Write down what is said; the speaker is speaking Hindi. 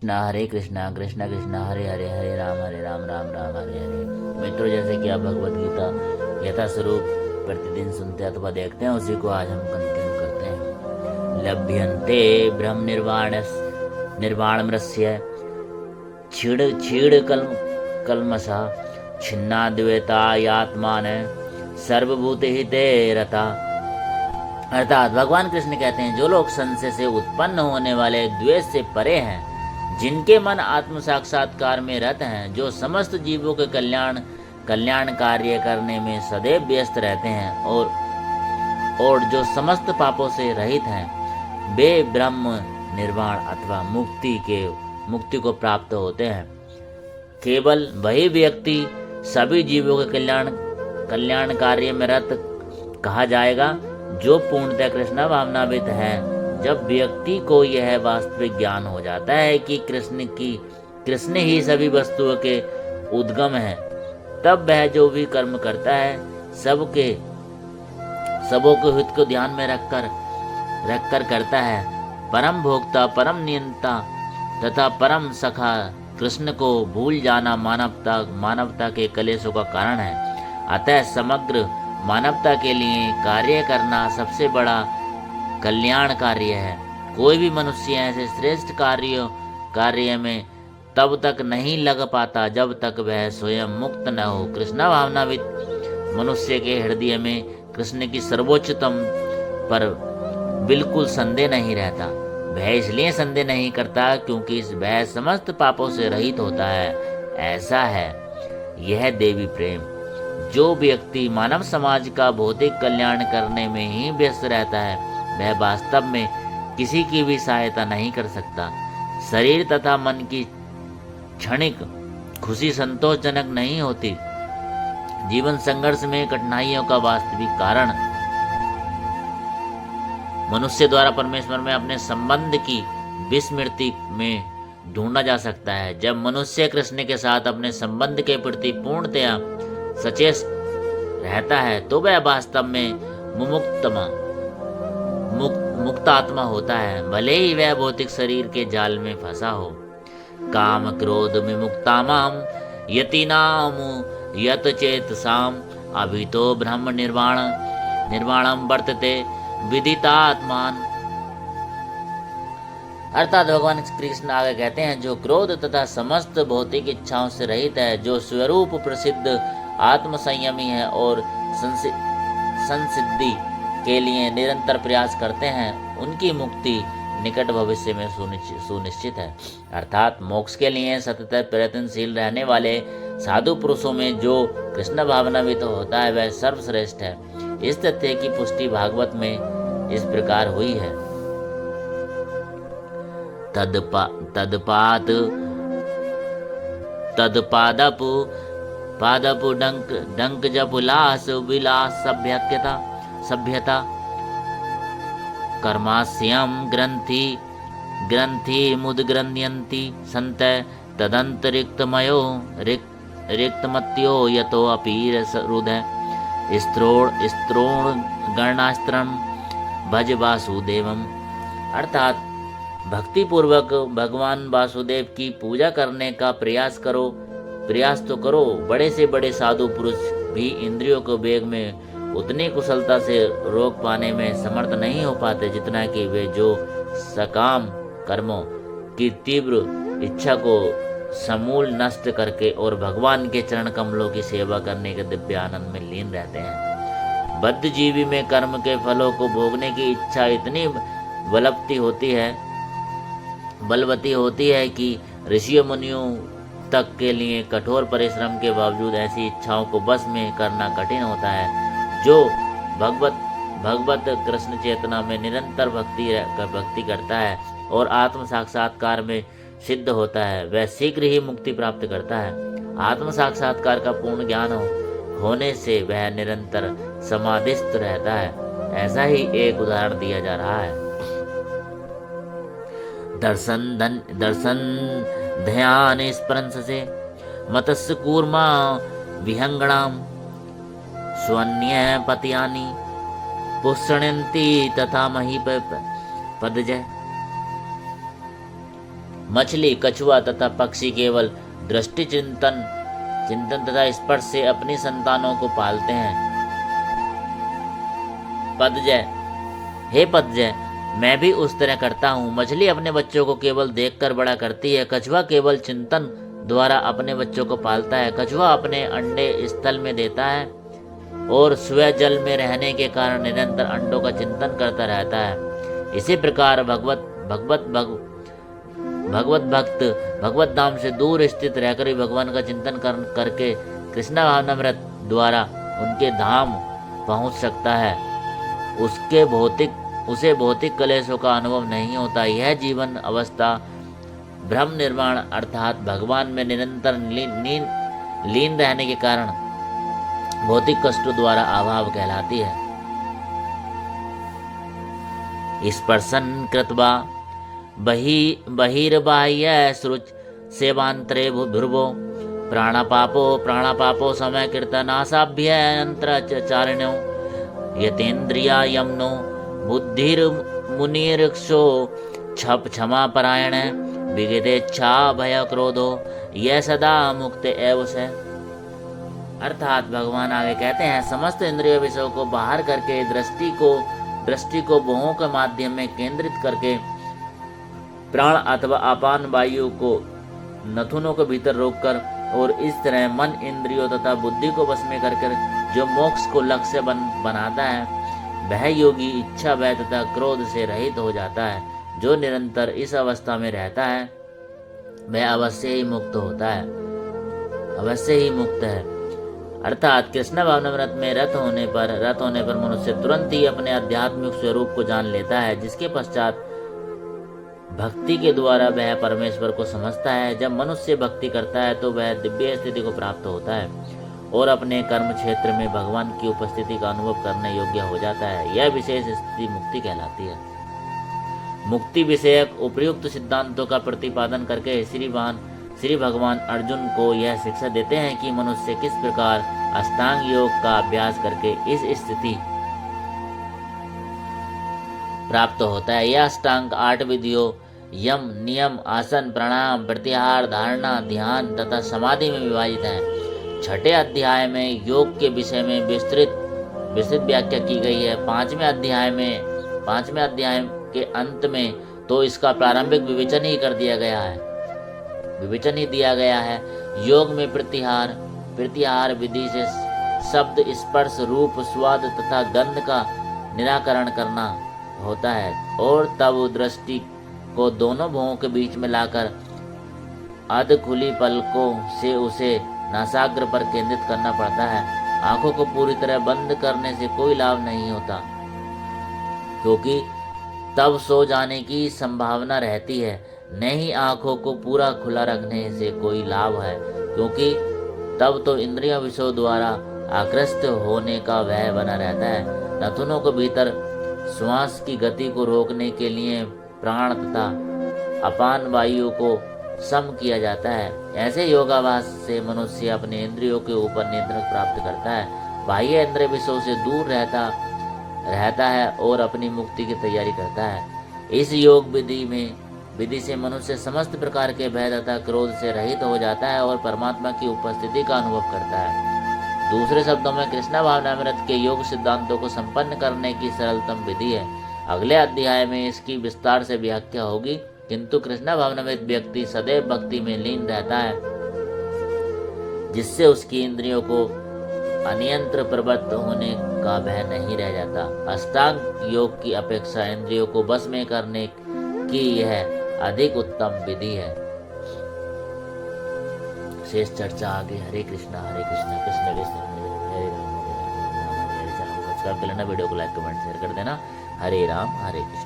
हरे कृष्णा कृष्णा कृष्णा हरे हरे, हरे राम राम राम हरे हरे। मित्रों, जैसे कि आप भगवत गीता यथा स्वरूप प्रतिदिन सुनते हैं अथवा देखते हैं, उसी को आज हम कंटिन्यू करते हैं। लभ्यन्ते ब्रह्म निर्वाणमृस्य क्षीण क्षीण कल्मषा छिन्नाद्वैतायात्मान सर्वभूत हिते रता। अर्थात भगवान कृष्ण कहते हैं, जो लोग संशय से उत्पन्न होने वाले द्वेष से परे हैं, जिनके मन आत्म साक्षात्कार में रत हैं, जो समस्त जीवों के कल्याण कार्य करने में सदैव व्यस्त रहते हैं और जो समस्त पापों से रहित हैं, वे ब्रह्म निर्वाण अथवा मुक्ति को प्राप्त होते हैं। केवल वही व्यक्ति सभी जीवों के कल्याण कार्य में रत कहा जाएगा जो पूर्णतः कृष्ण भावनावित है। जब व्यक्ति को यह वास्तविक ज्ञान हो जाता है कि कृष्ण ही सभी वस्तुओं के उद्गम है, तब वह जो भी कर्म करता है सबों के हित को ध्यान में रखकर करता है। परम भोक्ता, परम नियंता तथा परम सखा कृष्ण को भूल जाना मानवता के कलेशों का कारण है। अतः समग्र मानवता के लिए कार्य करना सबसे बड़ा कल्याण कार्य है। कोई भी मनुष्य ऐसे श्रेष्ठ कार्य में तब तक नहीं लग पाता जब तक वह स्वयं मुक्त न हो। कृष्ण भावनावित मनुष्य के हृदय में कृष्ण की सर्वोच्चतम पर बिल्कुल संदेह नहीं रहता। वह इसलिए संदेह नहीं करता क्योंकि वह समस्त पापों से रहित होता है। ऐसा है यह देवी प्रेम। जो व्यक्ति मानव समाज का भौतिक कल्याण करने में ही व्यस्त रहता है, वह वास्तव में किसी की भी सहायता नहीं कर सकता। शरीर तथा मन की क्षणिक खुशी संतोषजनक नहीं होती। जीवन संघर्ष में कठिनाइयों का वास्तविक कारण मनुष्य द्वारा परमेश्वर में अपने संबंध की विस्मृति में ढूंढा जा सकता है। जब मनुष्य कृष्ण के साथ अपने संबंध के प्रति पूर्णतया सचेत रहता है, तो वह वास्तव में मुक्त आत्मा होता है, भले ही वह भौतिक शरीर के जाल में फंसा हो। काम क्रोध विमुक्तामाम यतीनाम यत चेतसाम अभितो ब्रह्म निर्वाणम वर्तते विदितात्मान। अर्थात भगवान कृष्ण आगे कहते हैं, जो क्रोध तथा समस्त भौतिक इच्छाओं से रहित है, जो स्वरूप प्रसिद्ध आत्म संयमी है और संसिद्धि के लिए निरंतर प्रयास करते हैं, उनकी मुक्ति निकट भविष्य में सुनिश्चित है। अर्थात मोक्ष के लिए सतत प्रयत्नशील रहने वाले साधु पुरुषों में जो कृष्ण भावनावित होता है, वह सर्वश्रेष्ठ है। इस तथ्य की पुष्टि भागवत में इस प्रकार हुई है। पादपु डंक जपुलास विलास सभ्यता कर्मास्यम ग्रंथि मुदग्रन्यन्ति संत तदंतरिक्तमयो रिक्तमत्यो यतो अपीर रुदय स्त्रोण गणास्त्रम भज वासुदेवम। अर्थात भक्ति पूर्वक भगवान वासुदेव की पूजा करने का प्रयास तो करो। बड़े से बड़े साधु पुरुष भी इंद्रियों को वेग में उतनी कुशलता से रोक पाने में समर्थ नहीं हो पाते जितना कि वे जो सकाम कर्मों की तीव्र इच्छा को समूल नष्ट करके और भगवान के चरण कमलों की सेवा करने के दिव्य आनंद में लीन रहते हैं। बद्ध जीवी में कर्म के फलों को भोगने की इच्छा इतनी बलवती होती है कि ऋषियों मुनियों तक के लिए कठोर परिश्रम के बावजूद ऐसी इच्छाओं को बस में करना कठिन होता है। जो भगवत कृष्ण चेतना में निरंतर भक्ति करता है और आत्म साक्षात्कार में सिद्ध होता है, वह शीघ्र ही मुक्ति प्राप्त करता है। आत्म साक्षात्कार का पूर्ण ज्ञान होने से वह निरंतर समाधिस्थ रहता है। ऐसा ही एक उदाहरण दिया जा रहा है। दर्शन ध्यान स्पर्श से मतस्य कूर्मा विहंगणाम स्वन्य पतियानी पुष्णन्ति तथा मही पदजय। मछली, कछुआ तथा पक्षी केवल दृष्टि चिंतन तथा स्पर्श से अपनी संतानों को पालते हैं। पदजय, हे पदजय, मैं भी उस तरह करता हूँ। मछली अपने बच्चों को केवल देखकर बड़ा करती है, कछुआ केवल चिंतन द्वारा अपने बच्चों को पालता है। कछुआ अपने अंडे स्थल में देता है और स्वयं जल में रहने के कारण निरंतर अंडों का चिंतन करता रहता है। इसी प्रकार भगवत भक्त भगवत धाम से दूर स्थित रहकर भी भगवान का चिंतन करके कृष्ण भावनामृत द्वारा उनके धाम पहुंच सकता है। उसे भौतिक क्लेशों का अनुभव नहीं होता। यह जीवन अवस्था ब्रह्म निर्वाण अर्थात भगवान में निरंतर लीन रहने के कारण भौतिक कष्टों द्वारा अभाव कहलाती है। स्पर्शन कृत्वा बहिर्बाह्य सृज सेवांतरे ध्रुवो प्राणापापो समय कीर्तनासाभ्यंतर चारिणो यतेन्द्रिया यमनो बुद्धिर्मुनिर्क्षो क्षमा परायण विगतेच्छा भय क्रोधो यह सदा मुक्त एव से। अर्थात भगवान आगे कहते हैं, समस्त इंद्रिय विषयों को बाहर करके दृष्टि को भौहों के माध्यम में केंद्रित करके प्राण अथवा अपान वायु को नथुनों के भीतर रोककर और इस तरह मन, इंद्रियों तथा बुद्धि को वश में कर जो मोक्ष को लक्ष्य बनाता है, वह योगी इच्छा भय तथा क्रोध से रहित हो जाता है। जो निरंतर इस अवस्था में रहता है वह अवश्य ही मुक्त होता है, अवश्य ही मुक्त है। अर्थात कृष्ण भावनामृत में रत होने पर मनुष्य तुरंत ही अपने आध्यात्मिक स्वरूप को जान लेता है, जिसके पश्चात भक्ति के द्वारा वह परमेश्वर को समझता है। जब मनुष्य भक्ति करता है तो वह दिव्य स्थिति को प्राप्त होता है और अपने कर्म क्षेत्र में भगवान की उपस्थिति का अनुभव करने योग्य हो जाता है। यह विशेष स्थिति मुक्ति कहलाती है। मुक्ति विषयक उपयुक्त सिद्धांतों का प्रतिपादन करके श्री भगवान अर्जुन को यह शिक्षा देते हैं कि मनुष्य किस प्रकार अष्टांग योग का अभ्यास करके इस स्थिति प्राप्त होता है। यह अष्टांग 8 विधियों यम, नियम, आसन, प्राणायाम, प्रत्याहार, धारणा, ध्यान तथा समाधि में विभाजित है। छठे अध्याय में योग के विषय में विस्तृत व्याख्या की गई है। पांचवें अध्याय के अंत में तो इसका प्रारंभिक विवेचन ही दिया गया है। योग में प्रत्याहार विधि से शब्द, स्पर्श, रूप, स्वाद तथा गंध का निराकरण करना होता है और तब दृष्टि को दोनों भुवों के बीच में लाकर अध खुली पलकों से उसे नासाग्र पर केंद्रित करना पड़ता है। आंखों को पूरी तरह बंद करने से कोई लाभ नहीं होता, क्योंकि तब सो जाने की संभावना रहती है। नहीं आंखों को पूरा खुला रखने से कोई लाभ है, क्योंकि तब तो इंद्रिय विषयों द्वारा आकृष्ट होने का भय बना रहता है। नथुनों के भीतर श्वास की गति को रोकने के लिए प्राण तथा अपान वायु को सम किया जाता है। ऐसे योगाभ्यास से मनुष्य अपने इंद्रियों के ऊपर नियंत्रण प्राप्त करता है, बाह्य इंद्रिय विषयों से दूर रहता है और अपनी मुक्ति की तैयारी करता है। इस योग विधि से मनुष्य समस्त प्रकार के भय तथा क्रोध से रहित हो जाता है और परमात्मा की उपस्थिति का अनुभव करता है। दूसरे शब्दों में कृष्ण भावनामृत के योग सिद्धांतों को संपन्न करने की सरलतम विधि है। अगले अध्याय में इसकी विस्तार से व्याख्या होगी, किंतु कृष्ण भावनामृत व्यक्ति सदैव भक्ति में लीन रहता है, जिससे उसकी इंद्रियों को अनियंत्र प्रवृत्त होने का भय नहीं रह जाता। अष्टांग योग की अपेक्षा इंद्रियों को बस में करने की यह अधिक उत्तम विधि है। शेष चर्चा आगे। हरे कृष्णा कृष्ण कृष्ण हरे राम हरे राम। चैनल को सब्सक्राइब कर लेना, वीडियो को लाइक कमेंट शेयर कर देना। हरे राम हरे कृष्ण।